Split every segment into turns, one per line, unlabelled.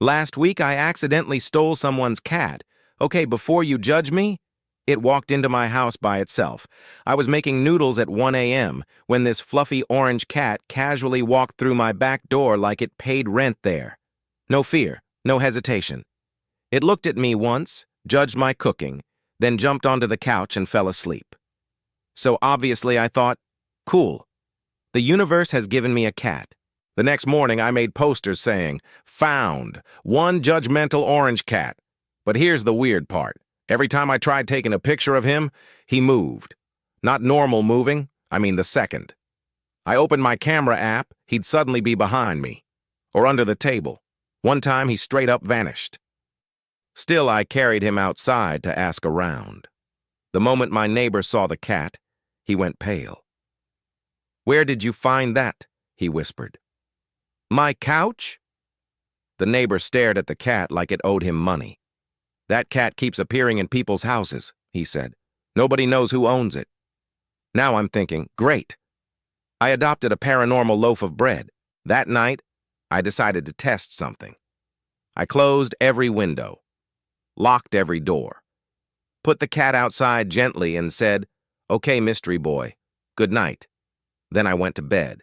Last week, I accidentally stole someone's cat. Okay, before you judge me, it walked into my house by itself. I was making noodles at 1 a.m. when this fluffy orange cat casually walked through my back door like it paid rent there. No fear, no hesitation. It looked at me once, judged my cooking, then jumped onto the couch and fell asleep. So obviously I thought, cool. The universe has given me a cat. The next morning I made posters saying, "Found, one judgmental orange cat." But here's the weird part. Every time I tried taking a picture of him, he moved. Not normal moving, I mean the second. I opened my camera app, he'd suddenly be behind me. Or under the table. One time he straight up vanished. Still, I carried him outside to ask around. The moment my neighbor saw the cat, he went pale. "Where did you find that?" he whispered. "My couch?" The neighbor stared at the cat like it owed him money. "That cat keeps appearing in people's houses," he said. "Nobody knows who owns it." Now I'm thinking, great. I adopted a paranormal loaf of bread. That night, I decided to test something. I closed every window, locked every door, put the cat outside gently and said, "Okay, mystery boy, good night." Then I went to bed.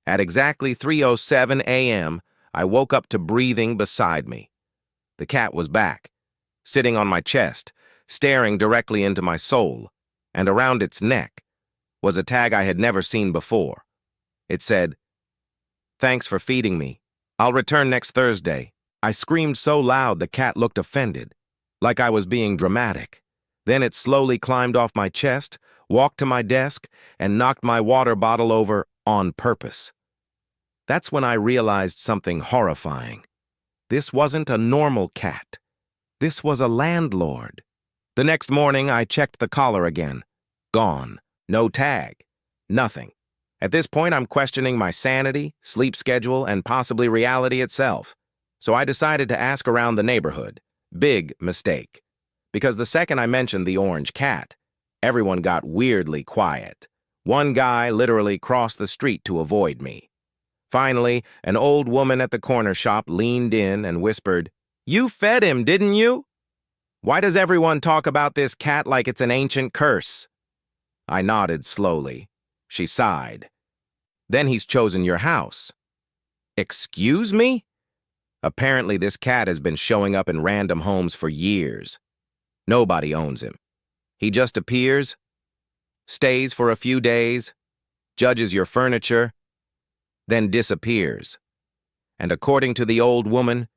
At exactly 3:07 a.m., I woke up to breathing beside me. The cat was back, sitting on my chest, staring directly into my soul, and around its neck was a tag I had never seen before. It said, "Thanks for feeding me. I'll return next Thursday." I screamed so loud the cat looked offended, like I was being dramatic. Then it slowly climbed off my chest, walked to my desk, and knocked my water bottle over on purpose. That's when I realized something horrifying. This wasn't a normal cat. This was a landlord. The next morning, I checked the collar again. Gone. No tag. Nothing. At this point, I'm questioning my sanity, sleep schedule, and possibly reality itself. So I decided to ask around the neighborhood. Big mistake. Because the second I mentioned the orange cat, everyone got weirdly quiet. One guy literally crossed the street to avoid me. Finally, an old woman at the corner shop leaned in and whispered, "You fed him, didn't you? Why does everyone talk about this cat like it's an ancient curse?" I nodded slowly. She sighed. "Then he's chosen your house." "Excuse me?" Apparently this cat has been showing up in random homes for years. Nobody owns him. He just appears, stays for a few days, judges your furniture, then disappears. And according to the old woman,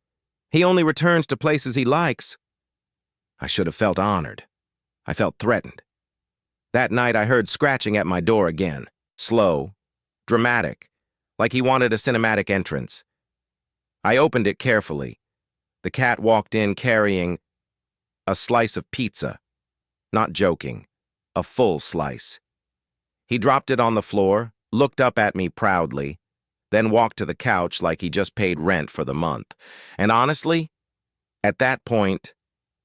he only returns to places he likes. I should have felt honored. I felt threatened. That night I heard scratching at my door again, slow, dramatic, like he wanted a cinematic entrance. I opened it carefully. The cat walked in carrying a slice of pizza. Not joking, a full slice. He dropped it on the floor, looked up at me proudly, then walked to the couch like he just paid rent for the month. And honestly, at that point,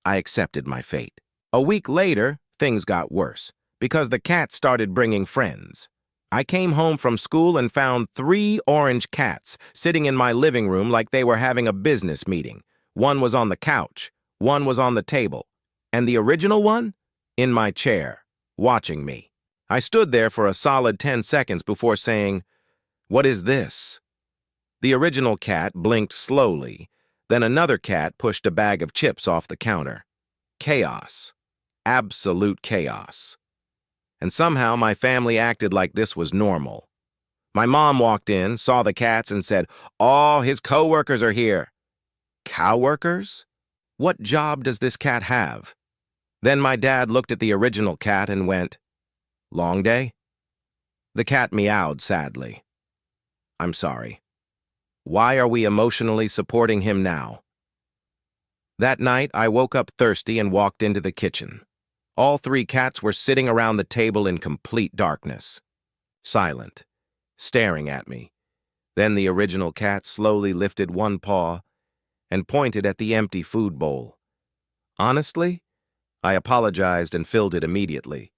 I accepted my fate. A week later, things got worse, because the cat started bringing friends. I came home from school and found 3 orange cats sitting in my living room like they were having a business meeting. One was on the couch, one was on the table, and the original one, in my chair, watching me. I stood there for a solid 10 seconds before saying, "What is this?" The original cat blinked slowly, then another cat pushed a bag of chips off the counter. Chaos. Absolute chaos. And somehow my family acted like this was normal. My mom walked in, saw the cats, and said, "Oh, his coworkers are here." Coworkers? What job does this cat have? Then my dad looked at the original cat and went, "Long day?" The cat meowed sadly. "I'm sorry. Why are we emotionally supporting him now?" That night, I woke up thirsty and walked into the kitchen. All 3 cats were sitting around the table in complete darkness, silent, staring at me. Then the original cat slowly lifted one paw and pointed at the empty food bowl. Honestly, I apologized and filled it immediately.